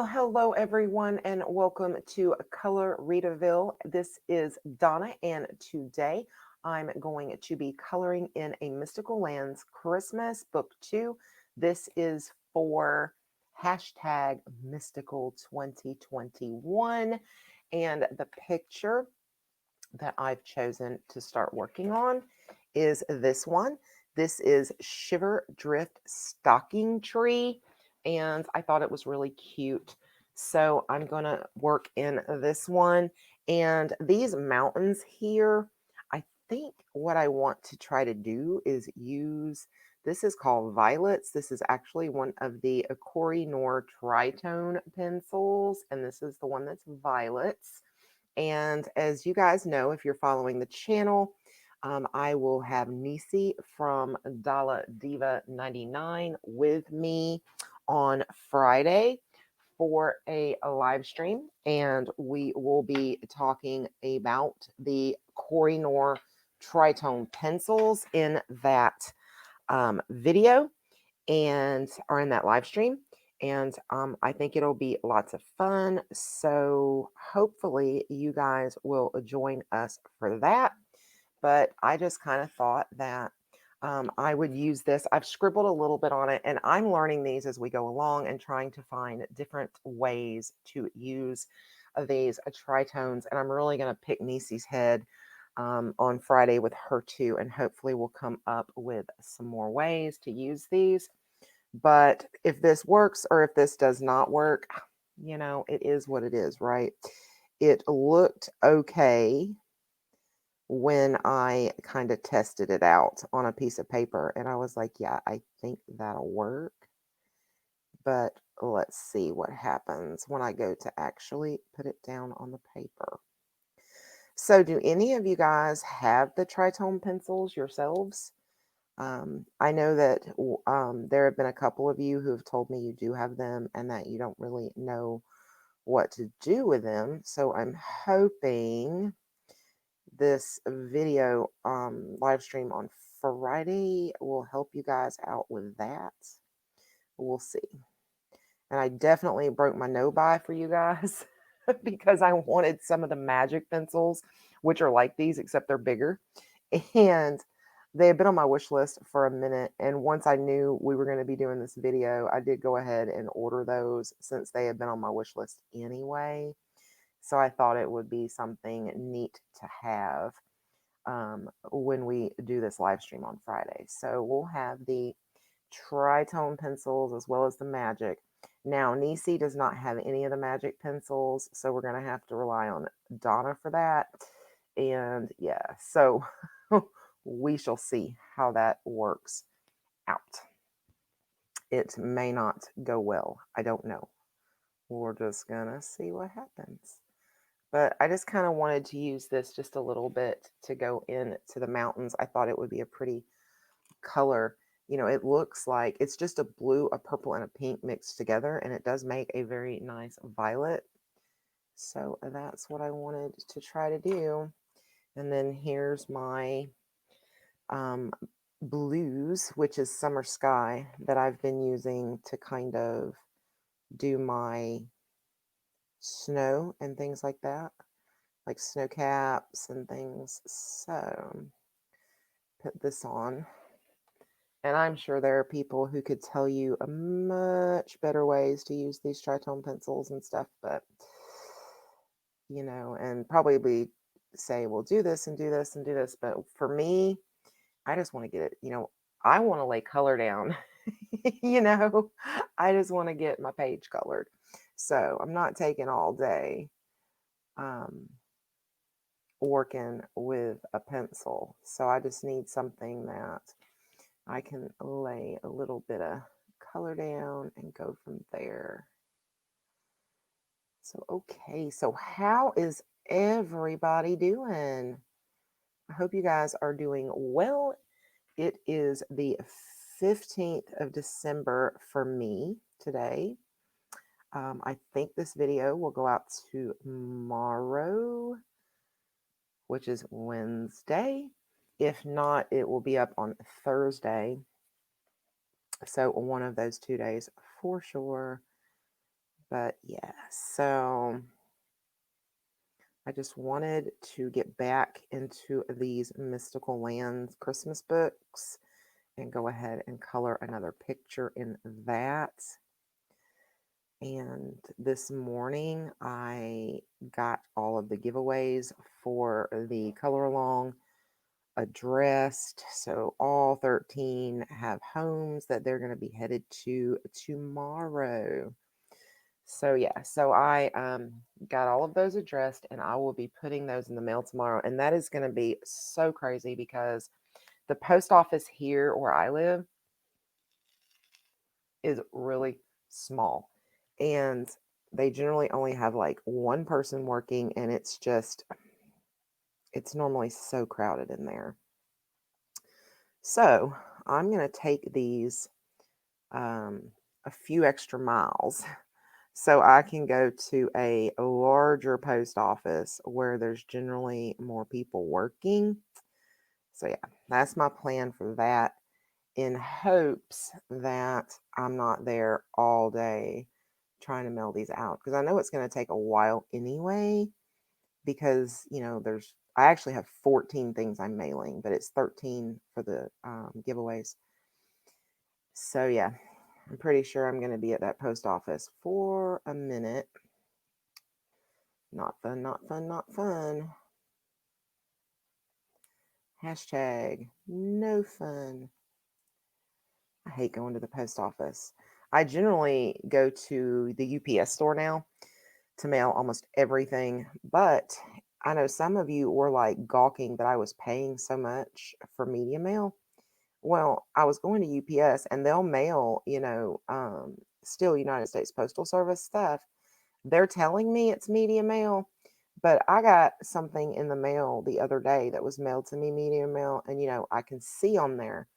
Well, hello everyone, and welcome to Color Readaville. This is Donna, and today I'm going to be coloring in A Mystical Lands Christmas Book 2. This is for hashtag Mystical 2021, and the picture that I've chosen to start working on is this one. This is Shiver Drift Stocking Tree, and I thought it was really cute. So I'm going to work in this one. And these mountains here, I think what I want to try to do is use, this is called Violets. This is actually one of the Koh-i-Noor Tritone pencils, and this is the one that's Violets. And as you guys know, if you're following the channel, I will have Nisi from Dollar Diva 99 with me on Friday for a live stream, and we will be talking about the Koh-i-Noor Tritone pencils in that video and or in that live stream. And I think it'll be lots of fun. So hopefully you guys will join us for that. But I just kind of thought that I would use this. I've scribbled a little bit on it, and I'm learning these as we go along and trying to find different ways to use these tritones. And I'm really going to pick Nisi's head on Friday with her too, and hopefully we'll come up with some more ways to use these. But if this works or if this does not work, it is what it is, right? It looked okay when I kind of tested it out on a piece of paper, and I was like, yeah, I think that'll work. But let's see what happens when I go to actually put it down on the paper. So do any of you guys have the Tritone pencils yourselves? I know that there have been a couple of you who have told me you do have them and that you don't really know what to do with them. So I'm hoping this video live stream on Friday will help you guys out with that. We'll see. And I definitely broke my no buy for you guys because I wanted some of the magic pencils, which are like these, except they're bigger. And they had been on my wish list for a minute. And once I knew we were going to be doing this video, I did go ahead and order those since they had been on my wish list anyway. So I thought it would be something neat to have when we do this live stream on Friday. So we'll have the Tritone pencils as well as the magic. Now, Nisi does not have any of the magic pencils, so we're going to have to rely on Donna for that. And yeah, so we shall see how that works out. It may not go well. I don't know. We're just going to see what happens. But I just kind of wanted to use this just a little bit to go into the mountains. I thought it would be a pretty color. It looks like it's just a blue, a purple, and a pink mixed together, and it does make a very nice violet. So that's what I wanted to try to do. And then here's my blues, which is Summer Sky, that I've been using to kind of do my snow and things like that, like snow caps and things. So put this on. And I'm sure there are people who could tell you a much better ways to use these Tritone pencils and stuff, but, and probably say, well, do this and do this and do this. But for me, I just want to get it, I want to lay color down, I just want to get my page colored. So I'm not taking all day working with a pencil. So I just need something that I can lay a little bit of color down and go from there. So, okay. So how is everybody doing? I hope you guys are doing well. It is the 15th of December for me today. I think this video will go out tomorrow, which is Wednesday. If not, it will be up on Thursday. So one of those 2 days for sure. But yeah, so I just wanted to get back into these Mystical Lands Christmas books and go ahead and color another picture in that. And this morning I got all of the giveaways for the color along addressed. So all 13 have homes that they're going to be headed to tomorrow. So yeah, so I got all of those addressed, and I will be putting those in the mail tomorrow. And that is going to be so crazy because the post office here where I live is really small, and they generally only have like one person working, and it's normally so crowded in there. So I'm going to take these a few extra miles so I can go to a larger post office where there's generally more people working. So yeah, that's my plan for that, in hopes that I'm not there all day trying to mail these out, because I know it's going to take a while anyway, because I actually have 14 things I'm mailing, but it's 13 for the giveaways. So yeah, I'm pretty sure I'm going to be at that post office for a minute. Not fun, not fun, not fun. Hashtag no fun. I hate going to the post office. I generally go to the UPS store now to mail almost everything, but I know some of you were like gawking that I was paying so much for media mail. Well, I was going to UPS and they'll mail, still United States Postal Service stuff. They're telling me it's media mail, but I got something in the mail the other day that was mailed to me media mail, and I can see on there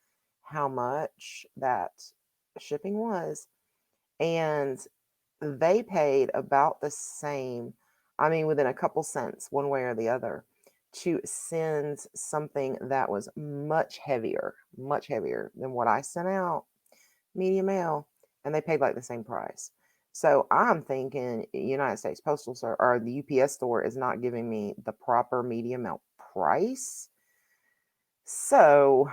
how much that shipping was, and they paid about the same, I mean, within a couple cents, one way or the other, to send something that was much heavier than what I sent out, media mail, and they paid like the same price. So I'm thinking United States Postal Service or the UPS store is not giving me the proper media mail price. So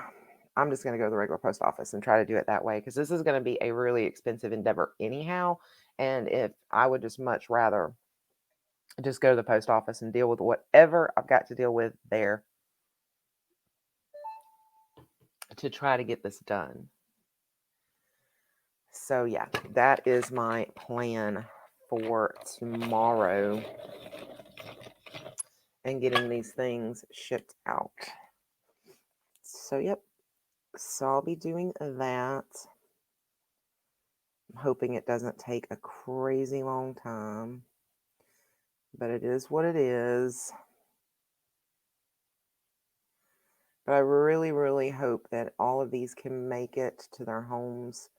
I'm just going to go to the regular post office and try to do it that way, because this is going to be a really expensive endeavor anyhow. And if I would just much rather just go to the post office and deal with whatever I've got to deal with there to try to get this done. So yeah, that is my plan for tomorrow and getting these things shipped out. So yep, so I'll be doing that. I'm hoping it doesn't take a crazy long time, but it is what it is. But I really, really hope that all of these can make it to their homes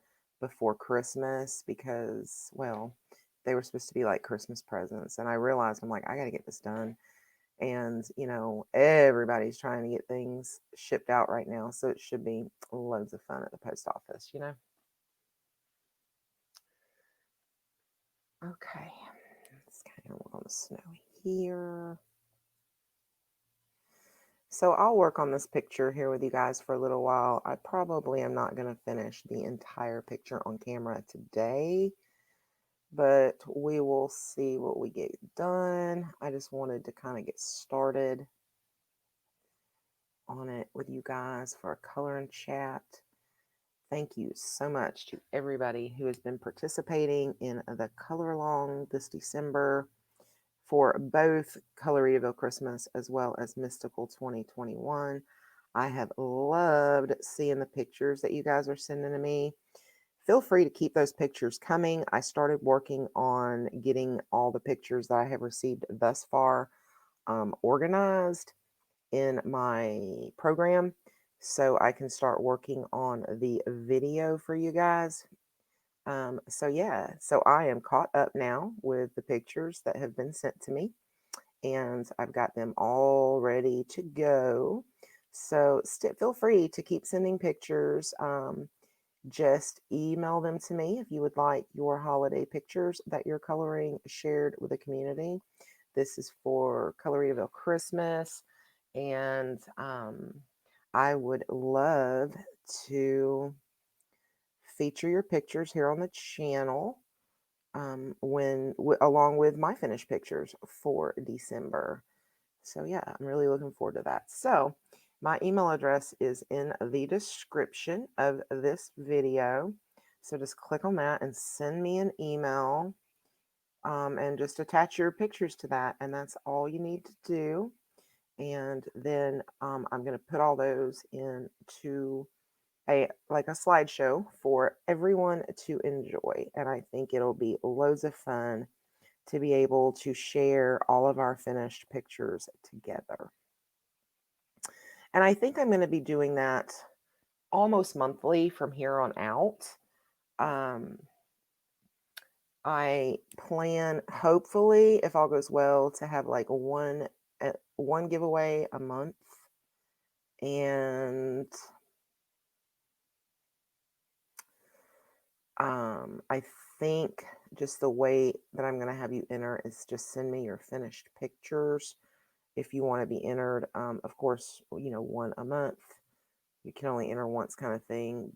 before Christmas, because, well, they were supposed to be like Christmas presents. And I realized, I'm like, I got to get this done. And, everybody's trying to get things shipped out right now. So it should be loads of fun at the post office. Okay. Let's kind of work on the snow here. So I'll work on this picture here with you guys for a little while. I probably am not going to finish the entire picture on camera today, but we will see what we get done. I just wanted to kind of get started on it with you guys for a color and chat. Thank you so much to everybody who has been participating in the color along this December for both Coloritaville Christmas as well as Mystical 2021. I have loved seeing the pictures that you guys are sending to me. Feel free to keep those pictures coming. I started working on getting all the pictures that I have received thus far organized in my program, so I can start working on the video for you guys. So yeah, so I am caught up now with the pictures that have been sent to me, and I've got them all ready to go. So feel free to keep sending pictures. just email them to me if you would like your holiday pictures that you're coloring shared with the community. This is for Coloritaville Christmas, and I would love to feature your pictures here on the channel along with my finished pictures for December. So yeah, I'm really looking forward to that. So my email address is in the description of this video. So just click on that and send me an email, and just attach your pictures to that. And that's all you need to do. And then I'm going to put all those into like a slideshow for everyone to enjoy. And I think it'll be loads of fun to be able to share all of our finished pictures together. And I think I'm going to be doing that almost monthly from here on out. I plan, hopefully, if all goes well, to have like one giveaway a month. And I think just the way that I'm going to have you enter is just send me your finished pictures if you want to be entered. Of course, one a month. You can only enter once, kind of thing.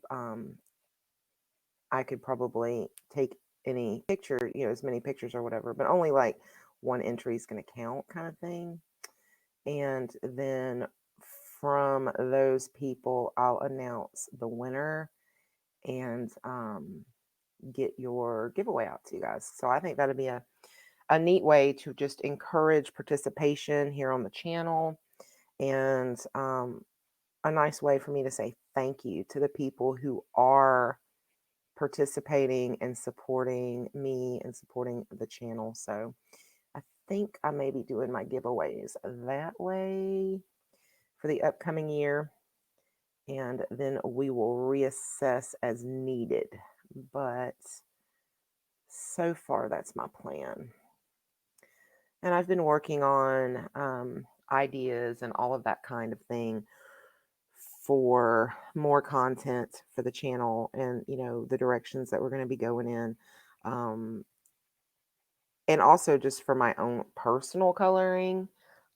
I could probably take any picture, as many pictures or whatever, but only like one entry is going to count, kind of thing. And then from those people, I'll announce the winner and get your giveaway out to you guys. So I think that'd be a neat way to just encourage participation here on the channel, and a nice way for me to say thank you to the people who are participating and supporting me and supporting the channel. So I think I may be doing my giveaways that way for the upcoming year, and then we will reassess as needed. But so far, that's my plan. And I've been working on ideas and all of that kind of thing for more content for the channel, and the directions that we're going to be going in, and also just for my own personal coloring.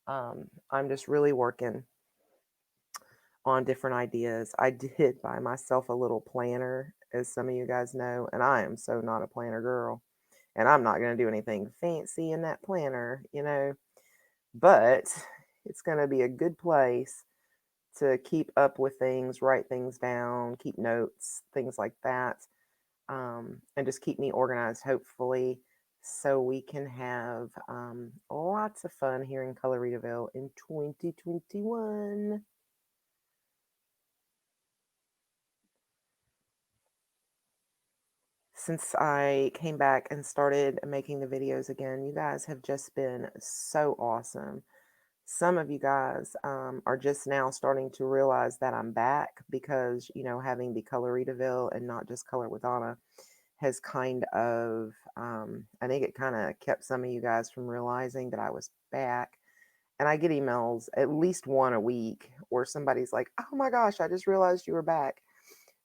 I'm just really working on different ideas. I did buy myself a little planner, as some of you guys know, and I am so not a planner girl, and I'm not going to do anything fancy in that planner, but it's going to be a good place to keep up with things, write things down, keep notes, things like that, and just keep me organized, hopefully, so we can have lots of fun here in Coloritaville in 2021. Since I came back and started making the videos again, you guys have just been so awesome. Some of you guys are just now starting to realize that I'm back because, having the Coloritaville and not just Color with Donna has kind of, I think it kind of kept some of you guys from realizing that I was back. And I get emails at least one a week where somebody's like, oh my gosh, I just realized you were back.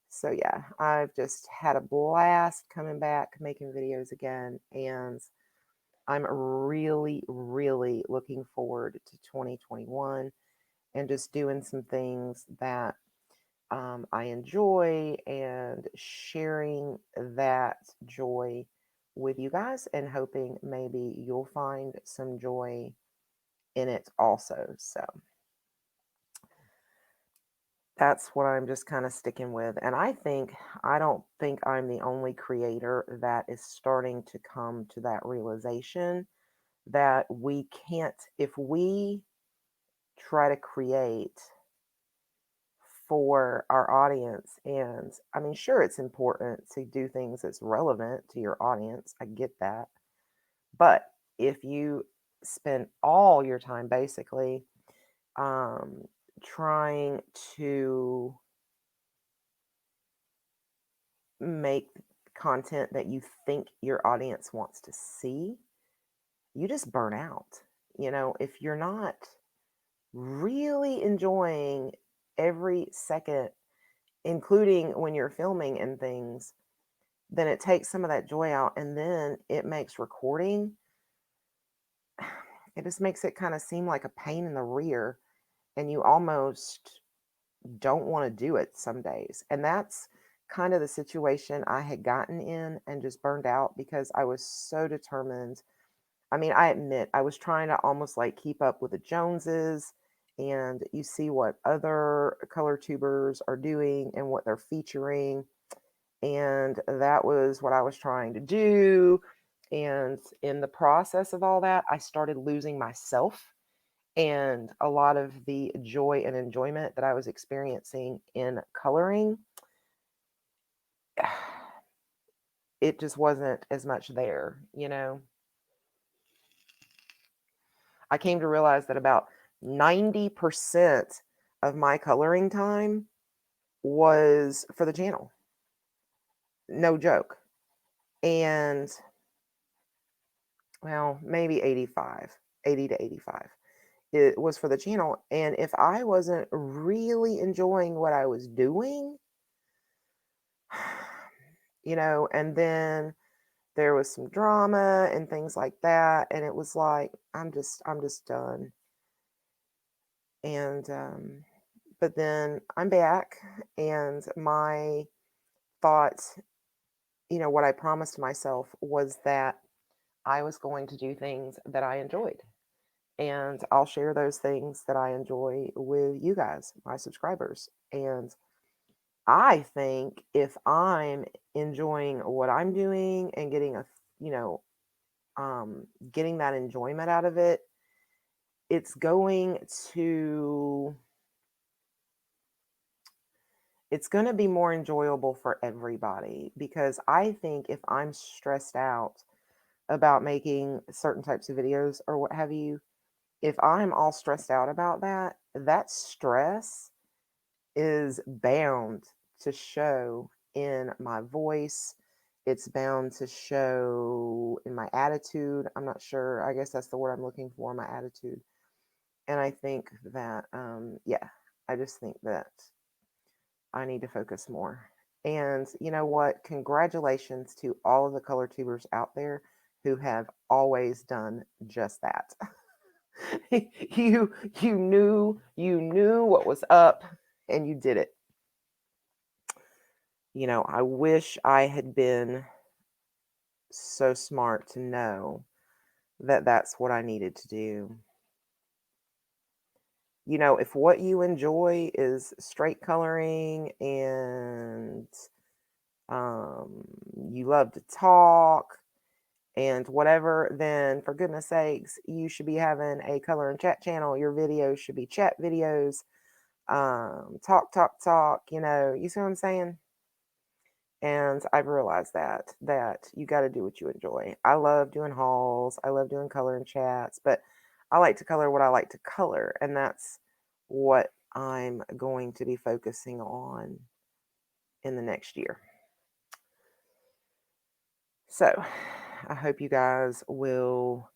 So yeah, I've just had a blast coming back, making videos again, and I'm really, really looking forward to 2021 and just doing some things that I enjoy and sharing that joy with you guys, and hoping maybe you'll find some joy in it also. So that's what I'm just kind of sticking with. And I don't think I'm the only creator that is starting to come to that realization that we can't, if we try to create for our audience, and I mean, sure, it's important to do things that's relevant to your audience. I get that. But if you spend all your time basically trying to make content that you think your audience wants to see, you just burn out. If you're not really enjoying every second including when you're filming and things, then it takes some of that joy out, and then it makes recording, it just makes it kind of seem like a pain in the rear, and you almost don't want to do it some days. And that's kind of the situation I had gotten in and just burned out because I was so determined. I mean, I admit I was trying to almost like keep up with the Joneses, and you see what other color tubers are doing and what they're featuring. And that was what I was trying to do. And in the process of all that, I started losing myself and a lot of the joy and enjoyment that I was experiencing in coloring. It just wasn't as much there, you know. I came to realize that about 90% of my coloring time was for the channel. No joke. And well, maybe 80 to 85. It was for the channel. And if I wasn't really enjoying what I was doing, you know, and then there was some drama and things like that, and it was like I'm just done. And but then I'm back, and my thoughts, you know, what I promised myself was that I was going to do things that I enjoyed, and I'll share those things that I enjoy with you guys, my subscribers. And I think if I'm enjoying what I'm doing and getting you know, getting that enjoyment out of it, it's going to it's going to be more enjoyable for everybody, because I think if I'm stressed out about making certain types of videos or what have you, if I'm all stressed out about that, that stress is bound to show in my voice. It's bound to show in my attitude. I'm not sure. I guess that's the word I'm looking for, my attitude. And I think that, yeah, I just think that I need to focus more. And you know what? Congratulations to all of the color tubers out there who have always done just that. You knew what was up, and you did it. You know, I wish I had been so smart to know that that's what I needed to do. You know, if what you enjoy is straight coloring and um, you love to talk and whatever, then for goodness sakes, you should be having a color and chat channel. Your videos should be chat videos. Talk, you know, you see what I'm saying? And I've realized that you got to do what you enjoy. I love doing hauls. I love doing color and chats, but I like to color what I like to color, and that's what I'm going to be focusing on in the next year. So, I hope you guys will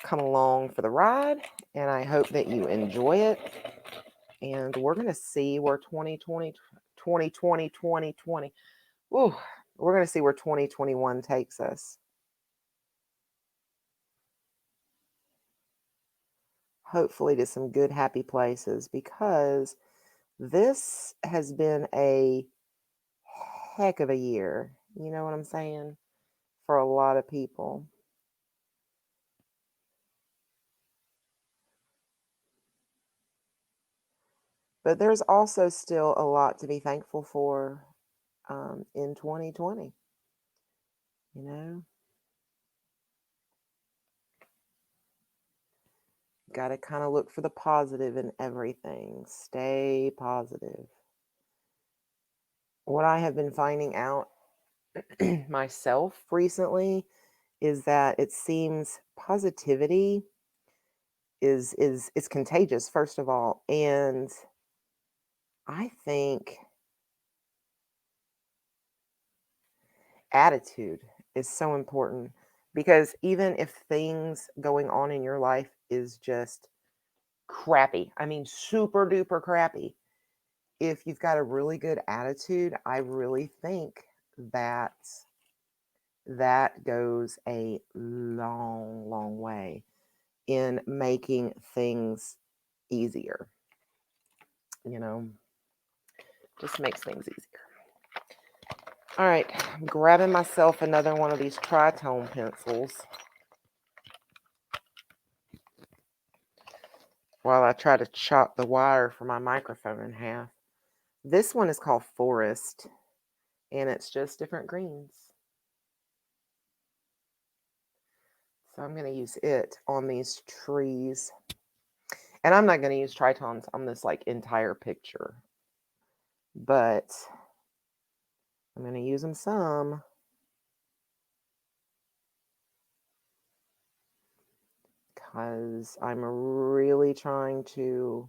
come along for the ride, and I hope that you enjoy it. And we're going to see where 2020, 2020, 2020, ooh, we're going to see where 2021 takes us. Hopefully to some good, happy places, because this has been a heck of a year. You know what I'm saying? For a lot of people. But there's also still a lot to be thankful for in 2020. You know, got to kind of look for the positive in everything. Stay positive. What I have been finding out myself recently is that it seems positivity is it's contagious, first of all. And I think attitude is so important, because even if things going on in your life is just crappy, I mean super duper crappy, if you've got a really good attitude, I really think that that goes a long, long way in making things easier. You know, just makes things easier. All right, I'm grabbing myself another one of these tritone pencils while I try to chop the wire for my microphone in half. This one is called Forest, and it's just different greens. So I'm going to use it on these trees. And I'm not going to use tritones on this like entire picture, but I'm going to use them some. Because I'm really trying to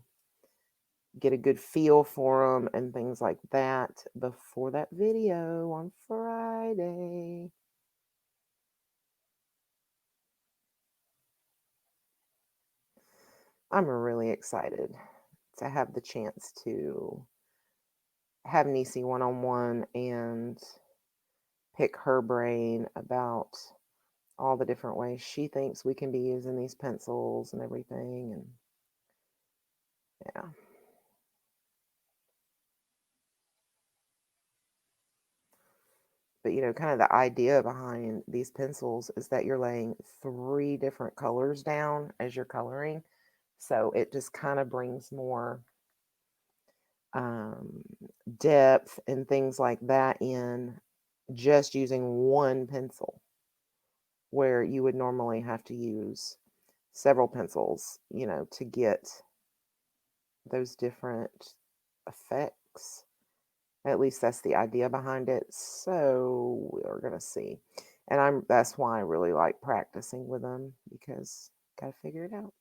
get a good feel for them and things like that before that video on Friday. I'm really excited to have the chance to have Niecy one-on-one and pick her brain about all the different ways she thinks we can be using these pencils and everything. And yeah. But, you know, kind of the idea behind these pencils is that you're laying 3 different colors down as you're coloring. So it just kind of brings more depth and things like that in just using one pencil, where you would normally have to use several pencils, you know, to get those different effects. At least that's the idea behind it. So we're gonna see. And that's why I really like practicing with them, because gotta figure it out.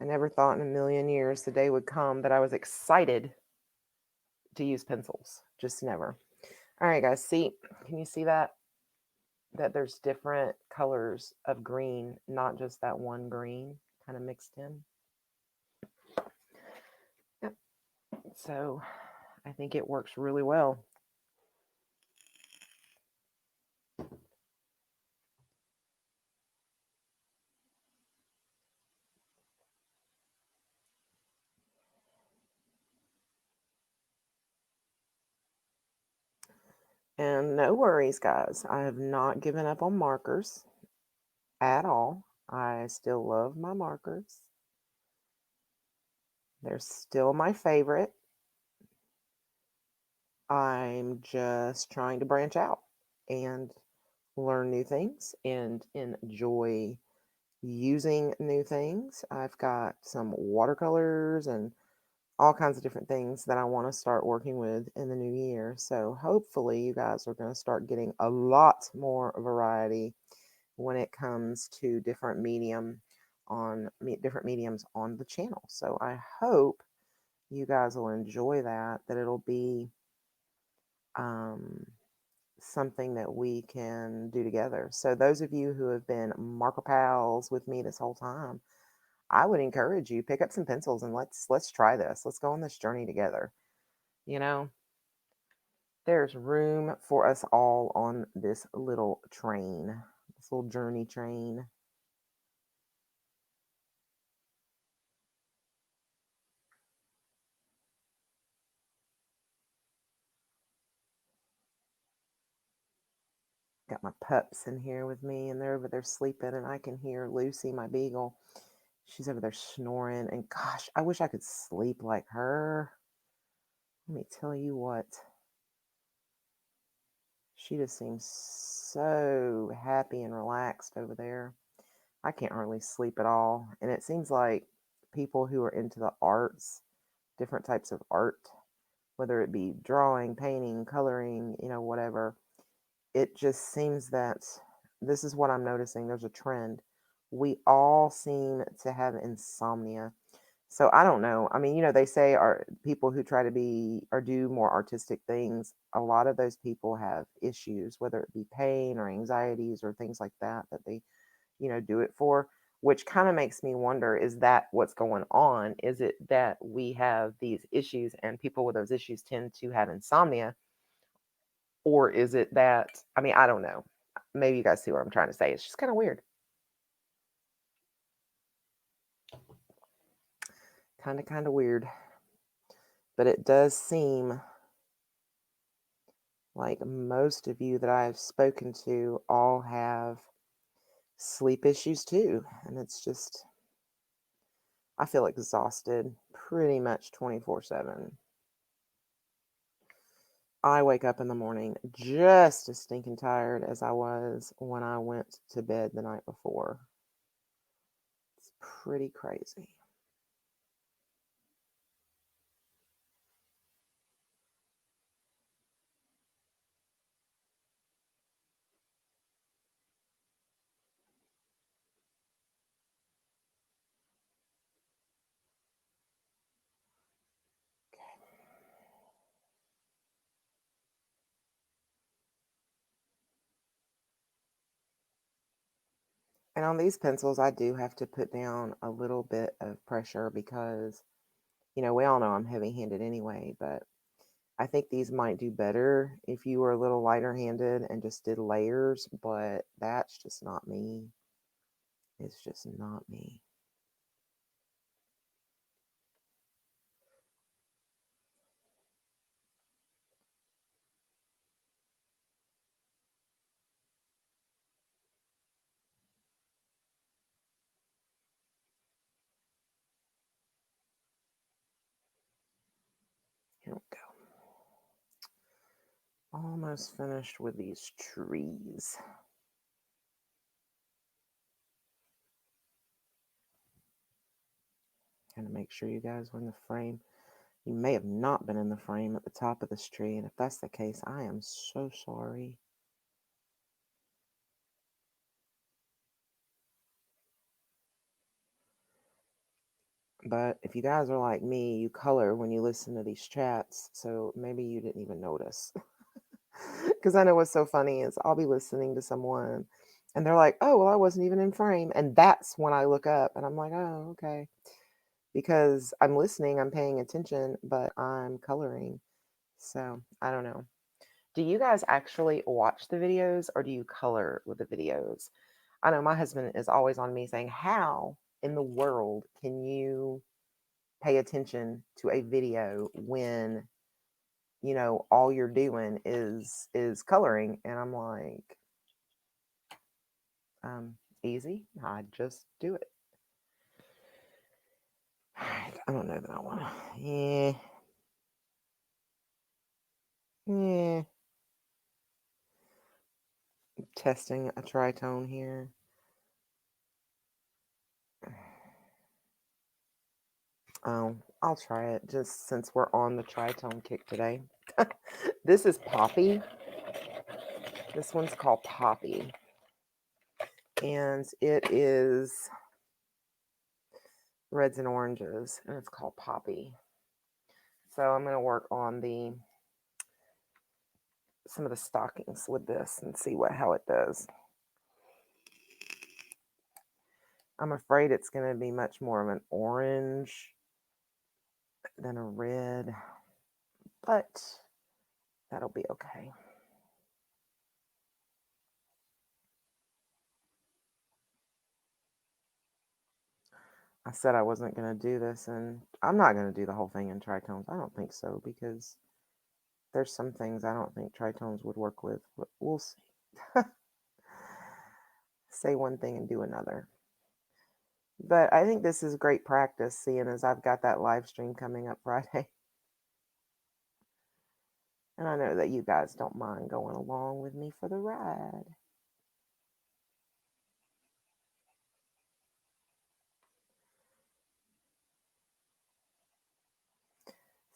I never thought in a million years the day would come that I was excited to use pencils. Just never. All right, guys, see, can you see that? That there's different colors of green, not just that one green kind of mixed in. Yep. So I think it works really well. And no worries, guys. I have not given up on markers at all. I still love my markers. They're still my favorite. I'm just trying to branch out and learn new things and enjoy using new things. I've got some watercolors and all kinds of different things that I want to start working with in the new year. So hopefully you guys are going to start getting a lot more variety when it comes to different mediums on the channel. So I hope you guys will enjoy that it'll be um, something that we can do together. So those of you who have been marker pals with me this whole time, I would encourage you, pick up some pencils and let's try this. Let's go on this journey together. You know, there's room for us all on this little train, this little journey train. Got my pups in here with me, and they're over there sleeping, and I can hear Lucy, my beagle. She's over there snoring, and gosh, I wish I could sleep like her. Let me tell you what. She just seems so happy and relaxed over there. I can't hardly sleep at all. And it seems like people who are into the arts, different types of art, whether it be drawing, painting, coloring, you know, whatever, it just seems that this is what I'm noticing. There's a trend. We all seem to have insomnia. So I don't know. I mean, they say are people who try to be or do more artistic things, a lot of those people have issues, whether it be pain or anxieties or things like that, that they, do it for, which kind of makes me wonder, is that what's going on? Is it that we have these issues and people with those issues tend to have insomnia? Or is it that, I mean, I don't know. Maybe you guys see what I'm trying to say. It's just kind of weird. Kind of weird. But it does seem like most of you that I've spoken to all have sleep issues too. And it's just, I feel exhausted pretty much 24/7. I wake up in the morning just as stinking tired as I was when I went to bed the night before. It's pretty crazy. And on these pencils, I do have to put down a little bit of pressure because, we all know I'm heavy handed anyway, but I think these might do better if you were a little lighter handed and just did layers, but that's just not me. It's just not me. Here we go. Almost finished with these trees. Kind of make sure you guys were in the frame. You may have not been in the frame at the top of this tree, and if that's the case, I am so sorry. But if you guys are like me, you color when you listen to these chats, so maybe you didn't even notice. Because I know what's so funny is I'll be listening to someone and they're like, oh, well, I wasn't even in frame. And that's when I look up and I'm like, oh, okay. Because I'm listening, I'm paying attention, but I'm coloring. So I don't know. Do you guys actually watch the videos or do you color with the videos? I know my husband is always on me saying, how in the world can you pay attention to a video when all you're doing is coloring? And I'm like, easy, I just do it. I don't know that I want to. Yeah. Testing a tritone here. Oh, I'll try it just since we're on the tritone kick today. This is Poppy. This one's called Poppy. And it is reds and oranges, and it's called Poppy. So I'm going to work on some of the stockings with this and see how it does. I'm afraid it's going to be much more of an orange than a red, but that'll be okay. I said I wasn't going to do this, and I'm not going to do the whole thing in tritones. I don't think so, because there's some things I don't think tritones would work with, but we'll see. Say one thing and do another. But I think this is great practice, seeing as I've got that live stream coming up Friday. And I know that you guys don't mind going along with me for the ride.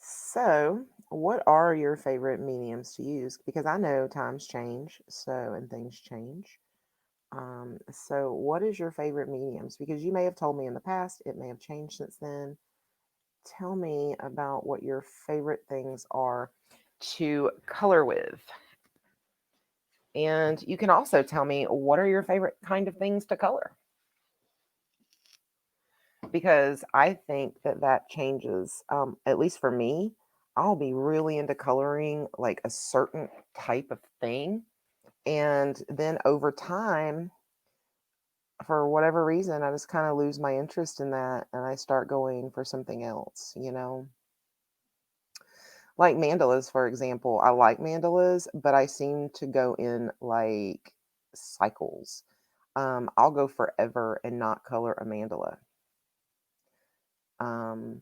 So, what are your favorite mediums to use? Because I know times change, and things change. So what is your favorite mediums? Because you may have told me in the past, it may have changed since then. tell me about what your favorite things are to color with. And you can also tell me what are your favorite kind of things to color, because I think that that changes. At least for me, I'll be really into coloring like a certain type of thing. And then over time, for whatever reason, I just kind of lose my interest in that and I start going for something else, Like mandalas, for example. I like mandalas, but I seem to go in like cycles. I'll go forever and not color a mandala. Um,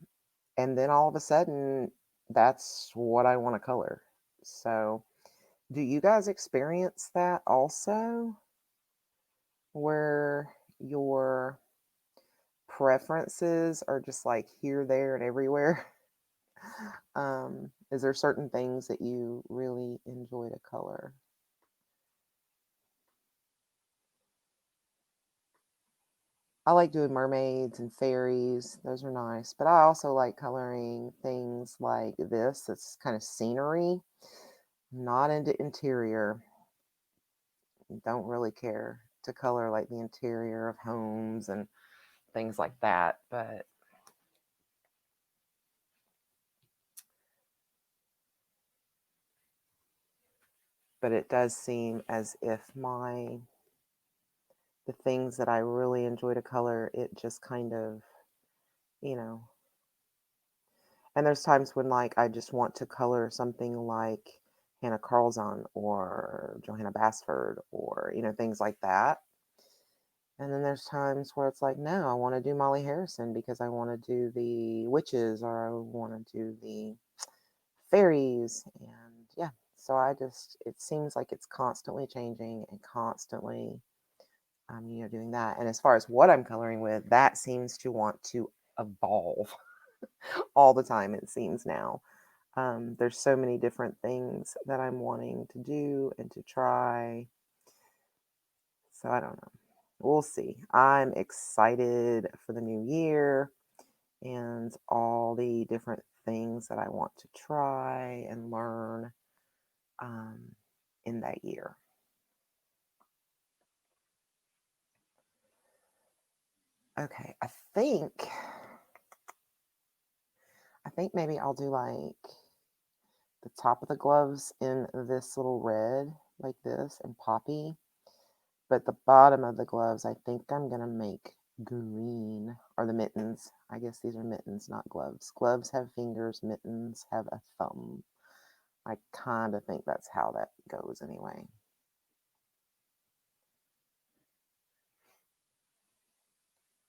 and then all of a sudden, that's what I want to color. So, do you guys experience that also, where your preferences are just like here, there, and everywhere? Is there certain things that you really enjoy to color? I like doing mermaids and fairies. Those are nice. But I also like coloring things like this. It's kind of scenery. Not into interior. Don't really care to color like the interior of homes and things like that. But it does seem as if the things that I really enjoy to color, it just kind of, you know, and there's times when like I just want to color something like Hannah Carlzon or Johanna Basford or, things like that. And then there's times where it's like, no, I want to do Molly Harrison because I want to do the witches or I want to do the fairies. And yeah, so it seems like it's constantly changing and constantly, doing that. And as far as what I'm coloring with, that seems to want to evolve all the time, it seems now. There's so many different things that I'm wanting to do and to try. So I don't know. We'll see. I'm excited for the new year and all the different things that I want to try and learn um, in that year. Okay, I think maybe I'll do like the top of the gloves in this little red, like this, and poppy. But the bottom of the gloves, I think I'm going to make green, or the mittens. I guess these are mittens, not gloves. Gloves have fingers, mittens have a thumb. I kind of think that's how that goes anyway.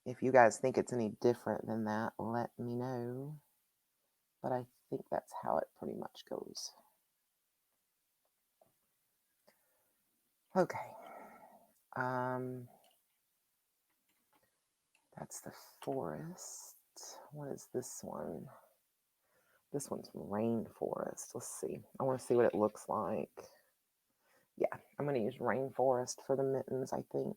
If you guys think it's any different than that, let me know. But I think that's how it pretty much goes. Okay. Um, that's the forest. What is this one? This one's rainforest. Let's see. I want to see what it looks like. Yeah, I'm going to use rainforest for the mittens, I think.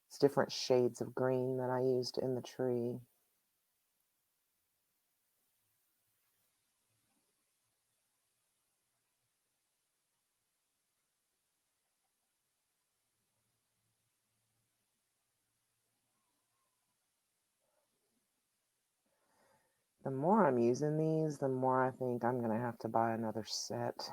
It's different shades of green that I used in the tree. The more I'm using these, the more I think I'm going to have to buy another set.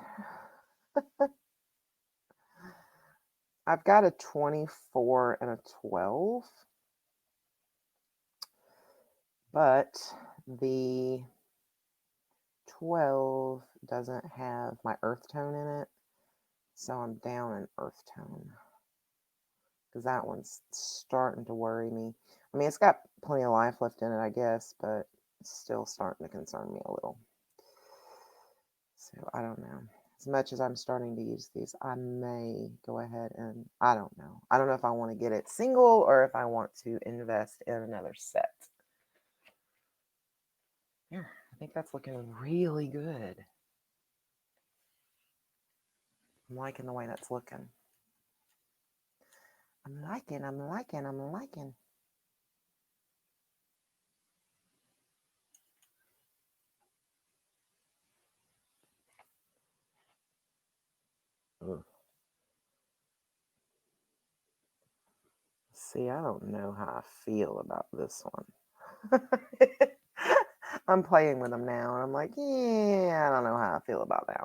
I've got a 24 and a 12, but the 12 doesn't have my earth tone in it, so I'm down in earth tone because that one's starting to worry me. I mean, it's got plenty of life left in it, I guess, but it's still starting to concern me a little. So I don't know. As much as I'm starting to use these, I may go ahead and I don't know. I don't know if I want to get it single or if I want to invest in another set. Yeah, I think that's looking really good. I'm liking the way that's looking. I'm liking. See, I don't know how I feel about this one. I'm playing with them now, and I'm like, yeah, I don't know how I feel about that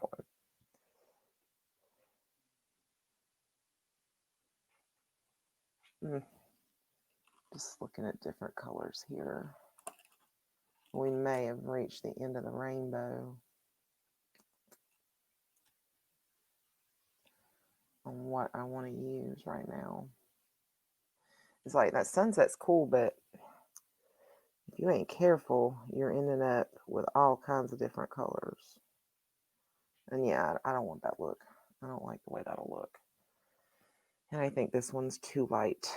one. Just looking at different colors here. We may have reached the end of the rainbow on what I want to use right now. It's like that sunset's cool, but if you ain't careful, you're ending up with all kinds of different colors. And yeah, I don't want that look. I don't like the way that'll look. And I think this one's too light.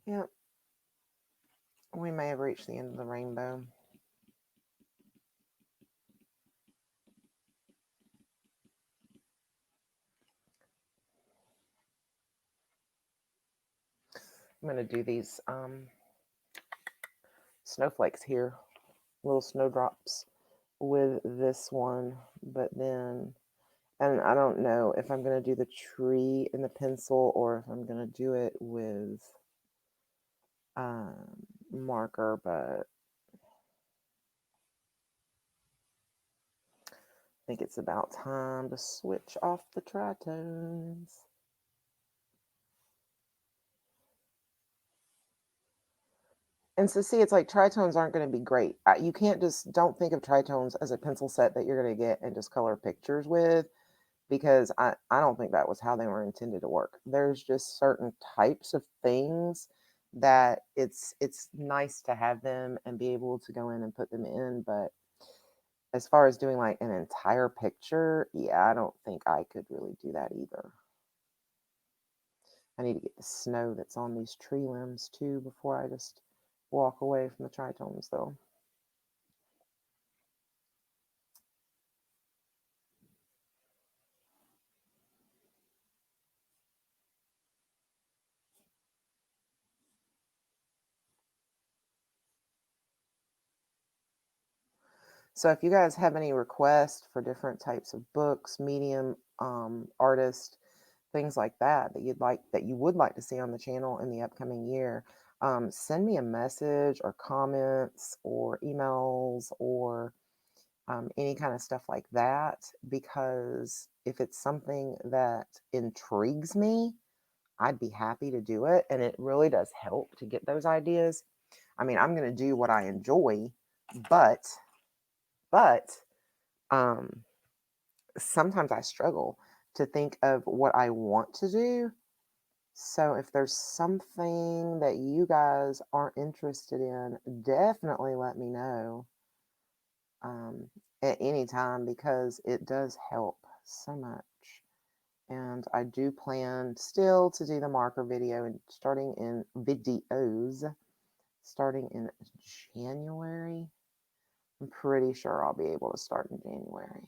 Yep. We may have reached the end of the rainbow. I'm going to do these snowflakes here, little snowdrops with this one, but then, and I don't know if I'm going to do the tree in the pencil or if I'm going to do it with marker, but I think it's about time to switch off the tritones. And so see, it's like tritones aren't going to be great. You can't don't think of tritones as a pencil set that you're going to get and just color pictures with, because I don't think that was how they were intended to work. There's just certain types of things that it's nice to have them and be able to go in and put them in, but as far as doing like an entire picture, yeah, I don't think I could really do that either. I need to get the snow that's on these tree limbs too before I just walk away from the tritones though. So if you guys have any requests for different types of books, medium, artists, things like that that you would like to see on the channel in the upcoming year, send me a message or comments or emails or any kind of stuff like that, because if it's something that intrigues me, I'd be happy to do it, and it really does help to get those ideas. I mean, I'm going to do what I enjoy, but um, sometimes I struggle to think of what I want to do. So if there's something that you guys are interested in, definitely let me know at any time, because it does help so much. And I do plan still to do the marker video and starting in videos starting in January. I'm pretty sure I'll be able to start in January.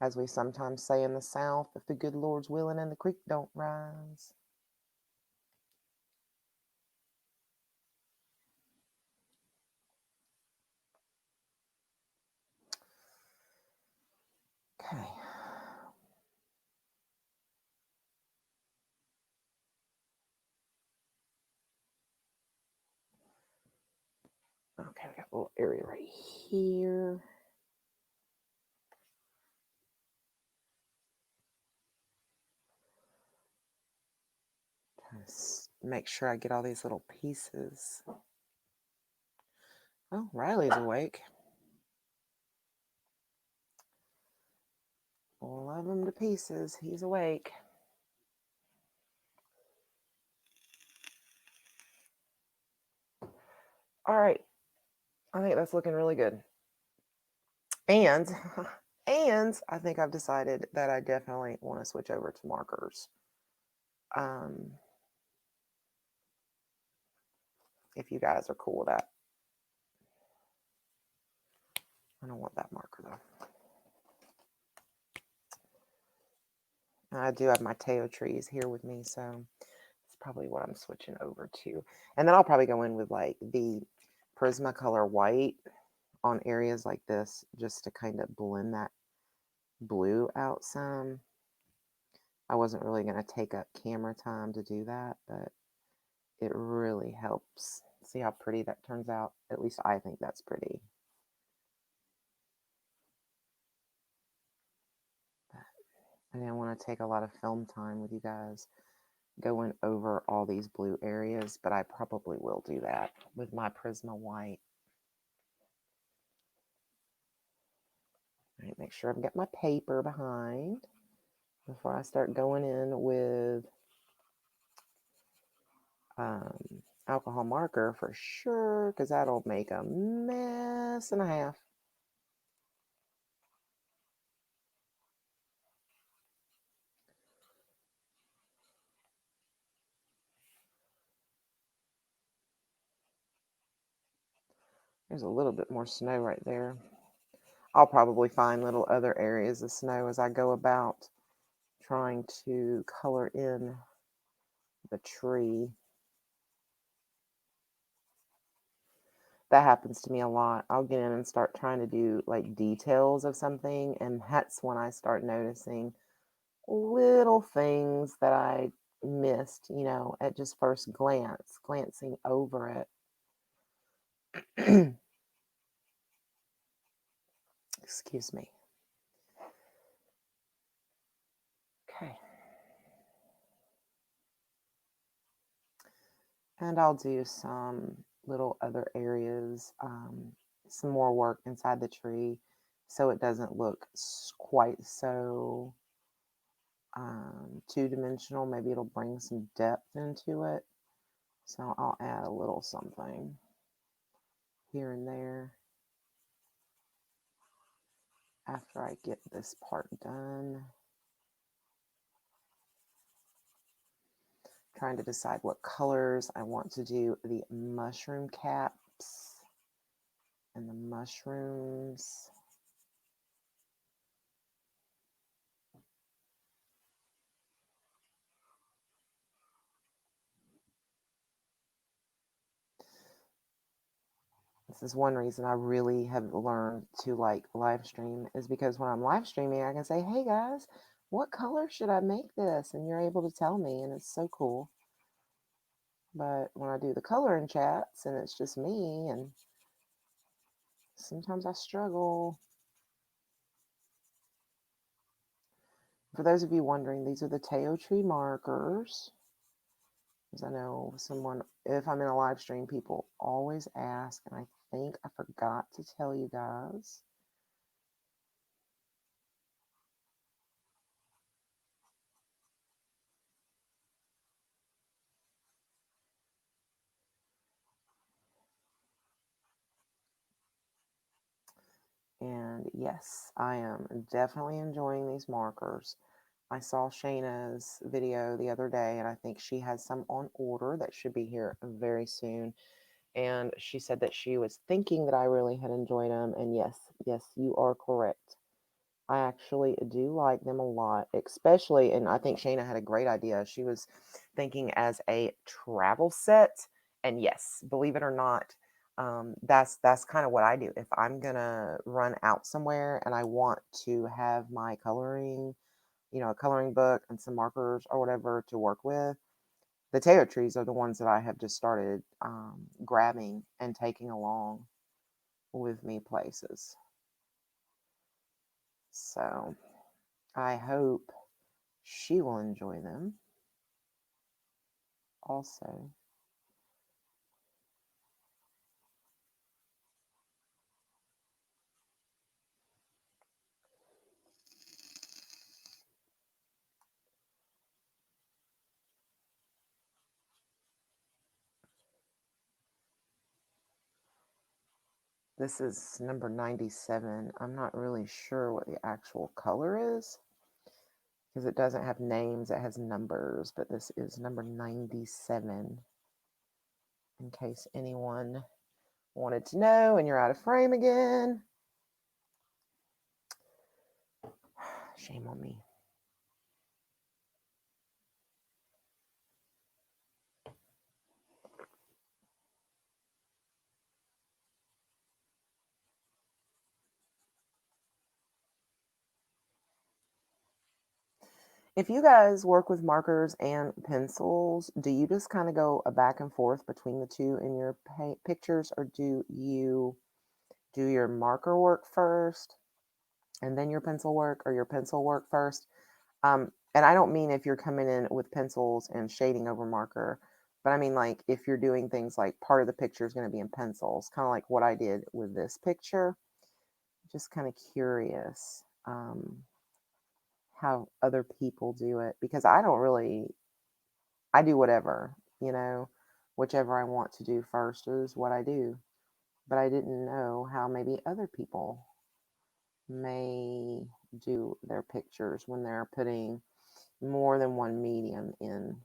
As we sometimes say in the South, if the good Lord's willing and the creek don't rise. Okay. Okay, we got a little area right here. Trying to make sure I get all these little pieces. Oh, Riley's awake. Love him to pieces. He's awake. All right. I think that's looking really good. And and I think I've decided that I definitely want to switch over to markers. If you guys are cool with that. I don't want that marker though. I do have my Teo trees here with me, so it's probably what I'm switching over to. And then I'll probably go in with like the Prismacolor white on areas like this just to kind of blend that blue out some. I wasn't really going to take up camera time to do that, but it really helps. See how pretty that turns out? At least I think that's pretty. I didn't want to take a lot of film time with you guys going over all these blue areas, but I probably will do that with my Prisma White. All right, make sure I've got my paper behind before I start going in with alcohol marker for sure, because that'll make a mess and a half. There's a little bit more snow right there. I'll probably find little other areas of snow as I go about trying to color in the tree. That happens to me a lot. I'll get in and start trying to do like details of something, and that's when I start noticing little things that I missed, at just first glance, glancing over it. Excuse me. Okay. And I'll do some little other areas, some more work inside the tree so it doesn't look quite so two-dimensional. Maybe it'll bring some depth into it. So I'll add a little something here and there after I get this part done. Trying to decide what colors I want to do the mushroom caps and the mushrooms. This is one reason I really have learned to like live stream, is because when I'm live streaming, I can say, hey guys, what color should I make this? And you're able to tell me, and it's so cool. But when I do the coloring chats and it's just me, and sometimes I struggle. For those of you wondering, these are the Teo tree markers. Because I know someone, if I'm in a live stream, people always ask, and I think I forgot to tell you guys. And yes, I am definitely enjoying these markers. I saw Shayna's video the other day, and I think she has some on order that should be here very soon. And she said that she was thinking that I really had enjoyed them. And yes, you are correct. I actually do like them a lot, especially, and I think Shayna had a great idea. She was thinking as a travel set. And yes, believe it or not, that's kind of what I do. If I'm gonna run out somewhere and I want to have my coloring, a coloring book and some markers or whatever to work with, the Teo trees are the ones that I have just started grabbing and taking along with me places. So I hope she will enjoy them also. This is number 97. I'm not really sure what the actual color is because it doesn't have names, it has numbers, but this is number 97 in case anyone wanted to know and you're out of frame again. Shame on me. If you guys work with markers and pencils, do you just kind of go a back and forth between the two in your pictures, or do you do your marker work first and then your pencil work, or your pencil work first? And I don't mean if you're coming in with pencils and shading over marker, but I mean like if you're doing things like part of the picture is going to be in pencils, kind of like what I did with this picture. Just kind of curious how other people do it, because I don't really, I do whatever, whichever I want to do first is what I do. But I didn't know how maybe other people may do their pictures when they're putting more than one medium in.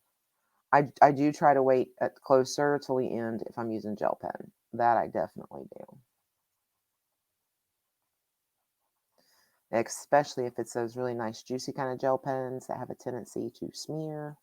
I do try to wait at closer till the end if I'm using gel pen. That I definitely do. Especially if it's those really nice juicy kind of gel pens that have a tendency to smear.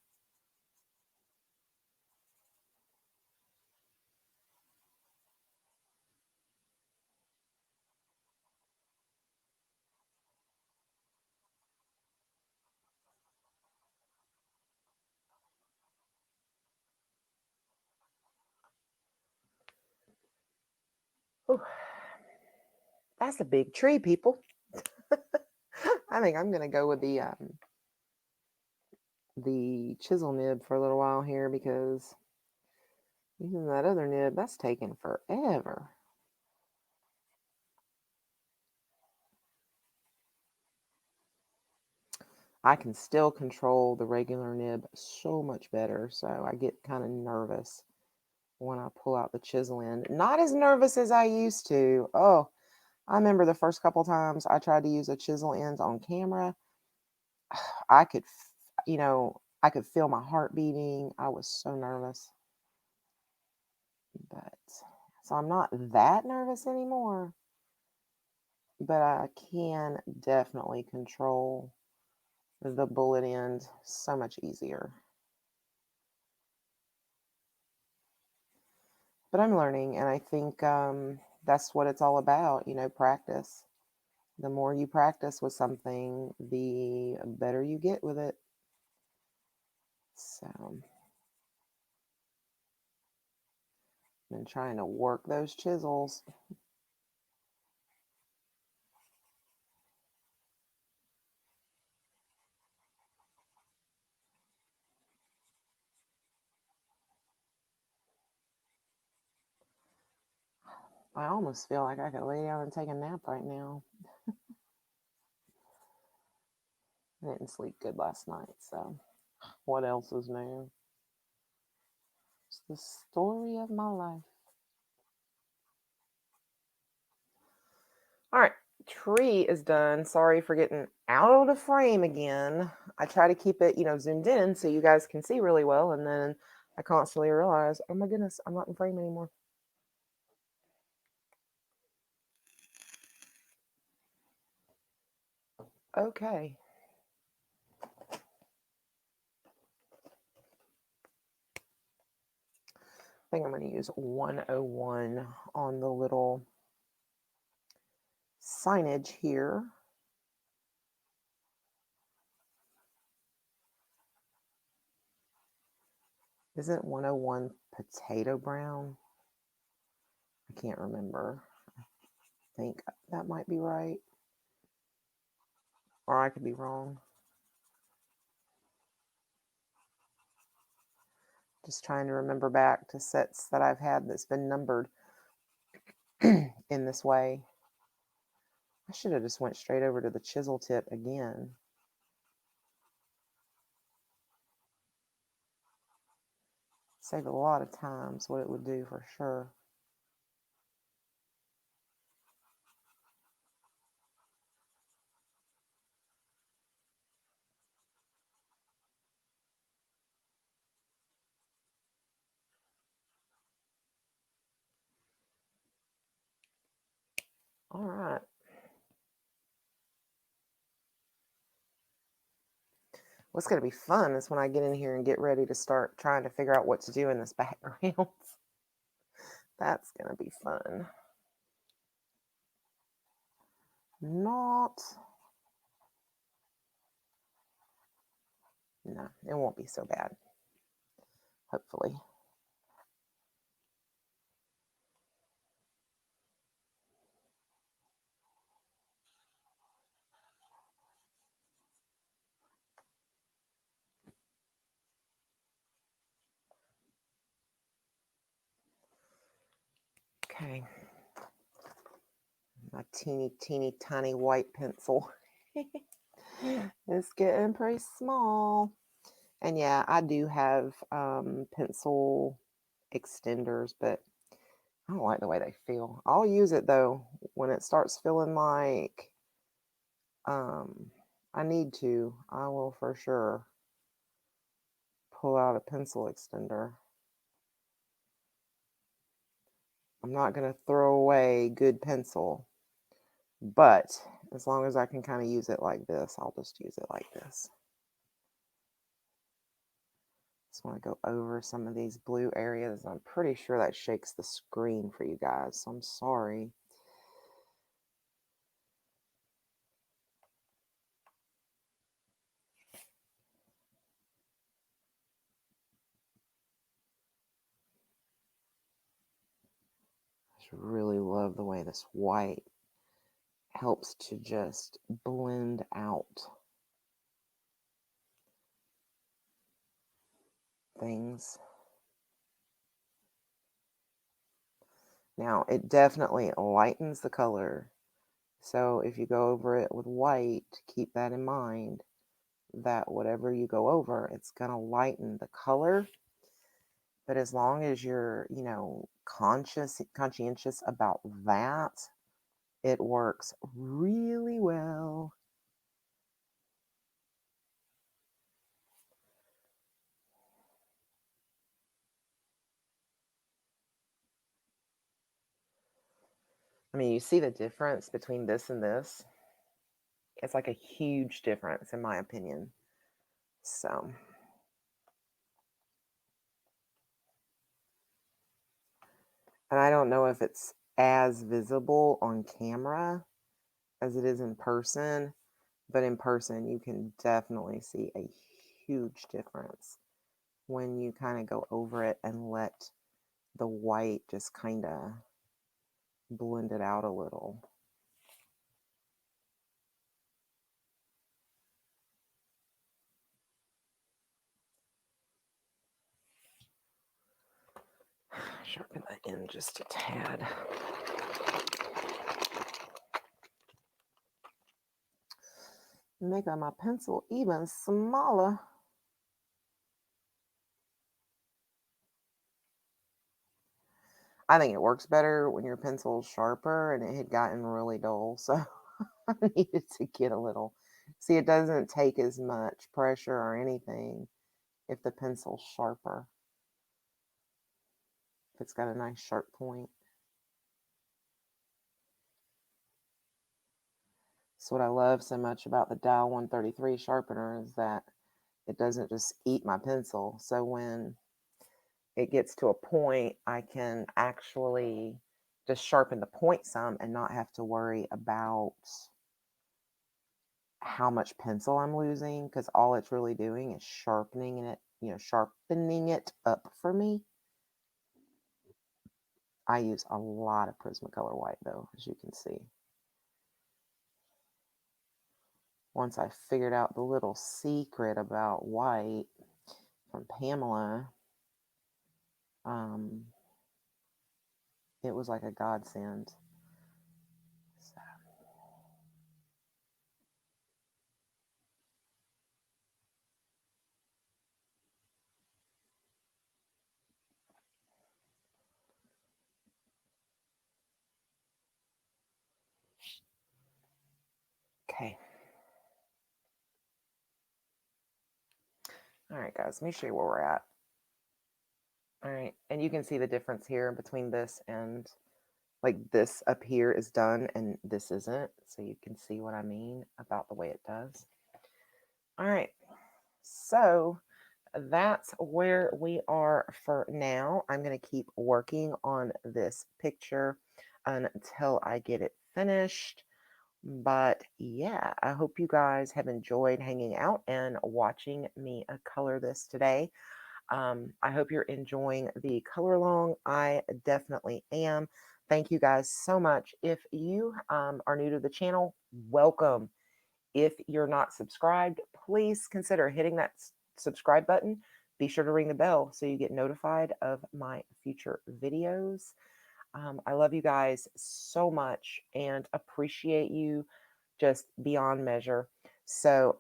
Whew. That's a big tree, people. I think I'm gonna go with the chisel nib for a little while here, because using that other nib, that's taking forever. I can still control the regular nib so much better, so I get kind of nervous when I pull out the chisel end. Not as nervous as I used to. Oh, I remember the first couple times I tried to use a chisel end on camera. I could, I could feel my heart beating. I was so nervous. But so I'm not that nervous anymore, but I can definitely control the bullet end so much easier. But I'm learning, and I think that's what it's all about, practice. The more you practice with something, the better you get with it. So I've been trying to work those chisels. I almost feel like I could lay down and take a nap right now. I didn't sleep good last night, so what else is new? It's the story of my life. All right, tree is done. Sorry for getting out of the frame again. I try to keep it, zoomed in so you guys can see really well, and then I constantly realize, oh my goodness, I'm not in frame anymore. Okay. I think I'm going to use 101 on the little signage here. Isn't 101 potato brown? I can't remember. I think that might be right. Or I could be wrong. Just trying to remember back to sets that I've had that's been numbered in this way. I should have just went straight over to the chisel tip again. Save a lot of times what it would do for sure. All right. What's going to be fun is when I get in here and get ready to start trying to figure out what to do in this background. That's going to be fun. Not No, it won't be so bad. Hopefully. Okay. My teeny tiny white pencil. It's getting pretty small. And yeah, I do have pencil extenders, but I don't like the way they feel. I'll use it though when it starts feeling like I need to. I will for sure pull out a pencil extender. I'm not going to throw away good pencil, but as long as I can kind of use it like this, I'll just use it like this. Just want to go over some of these blue areas. I'm pretty sure that shakes the screen for you guys, so I'm sorry. I just really love the way this white helps to just blend out things. Now, it definitely lightens the color. So if you go over it with white, keep that in mind, that whatever you go over, it's going to lighten the color. But as long as you're, conscientious about that, it works really well. I mean, you see the difference between this and this? It's like a huge difference, in my opinion. So, and I don't know if it's as visible on camera as it is in person, but in person, you can definitely see a huge difference when you kind of go over it and let the white just kind of blend it out a little. Sharpen that in just a tad. Make my pencil even smaller. I think it works better when your pencil's sharper, and it had gotten really dull, so I needed to get a little. See, it doesn't take as much pressure or anything if the pencil's sharper. If it's got a nice sharp point. So what I love so much about the Dial 133 sharpener is that it doesn't just eat my pencil. So when it gets to a point, I can actually just sharpen the point some and not have to worry about how much pencil I'm losing, because all it's really doing is sharpening it up for me. I use a lot of Prismacolor white though, as you can see. Once I figured out the little secret about white from Pamela, it was like a godsend. So. Okay. All right, guys, let me show you where we're at. All right, and you can see the difference here between this and like this up here is done and this isn't. So you can see what I mean about the way it does. All right, so that's where we are for now. I'm going to keep working on this picture until I get it finished. But yeah, I hope you guys have enjoyed hanging out and watching me color this today. I hope you're enjoying the color along. I definitely am. Thank you guys so much. If you are new to the channel, welcome. If you're not subscribed, please consider hitting that subscribe button. Be sure to ring the bell so you get notified of my future videos. I love you guys so much and appreciate you just beyond measure. So,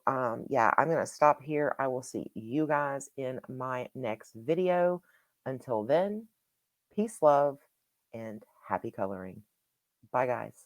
yeah, I'm going to stop here. I will see you guys in my next video. Until then, peace, love, and happy coloring. Bye, guys.